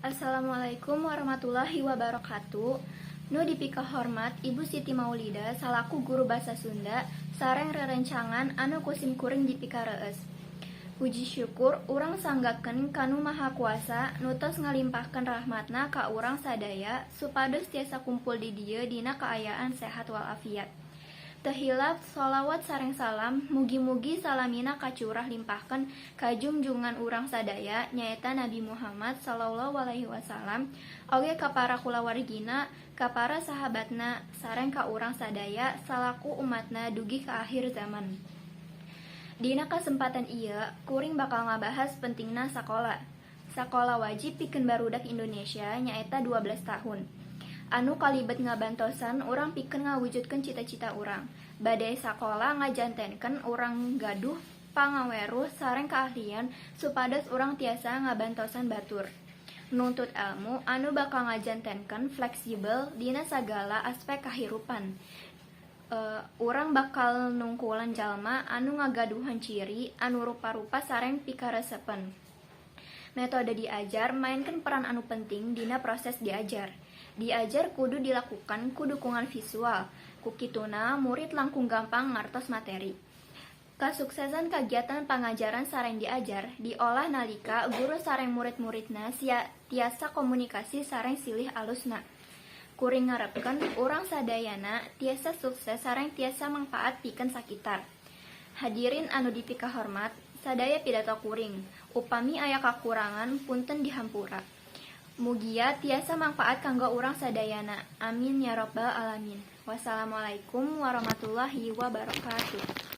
Assalamualaikum warahmatullahi wabarakatuh. Nu dipika hormat Ibu Siti Maulida salaku guru basa Sunda sareng rerencangan anu kusim kuring dipika reus. Puji syukur urang sanggakeun kanu maha kuasa nu tos ngalimpahkeun rahmatna ka urang sadaya supados tiasa kumpul di dieu dina kaayaan sehat walafiat. Tehilap sholawat sareng salam mugi-mugi salamina kacurah limpahkan ka junjungan urang sadaya nyaeta Nabi Muhammad sallallahu alaihi wasallam oge ka para kulawargina ka para sahabatna sareng ka urang sadaya salaku umatna dugi ka akhir zaman. Dina kesempatan ieu kuring bakal ngabahas pentingna sakola. Sakola wajib pikeun barudak Indonesia nyaeta 12 tahun. Anu kalibet ngabantosan urang pikeun ngawujudkeun cita-cita urang. Badai sakola ngajantenkeun urang gaduh pangaweruh sareng keahlian supados urang tiasa ngabantosan batur. Nuntut ilmu anu bakal ngajantenkeun fleksibel dina sagala aspek kahirupan. Urang bakal nungkulan jalma anu ngagaduhan ciri anu rupa-rupa sareng pikaresepen. Metode diajar mainkeun peran anu penting dina proses diajar. Diajar kudu dilakukan ku dukungan visual, kukituna murid langkung gampang ngartos materi. Kasuksesan kagiatan pangajaran sareng diajar diolah nalika guru sareng murid-muridna tiasa komunikasi sareng silih alusna. Kuring ngarepkeun urang sadayana tiasa sukses sareng tiasa mangpaat pikeun sakitar. Hadirin anu dipika hormat, sadaya pidato kuring, upami aya kakurangan punten dihampura. Mugia tiasa manfaat kanggo urang sadayana. Amin ya rabbal alamin. Wassalamualaikum warahmatullahi wabarakatuh.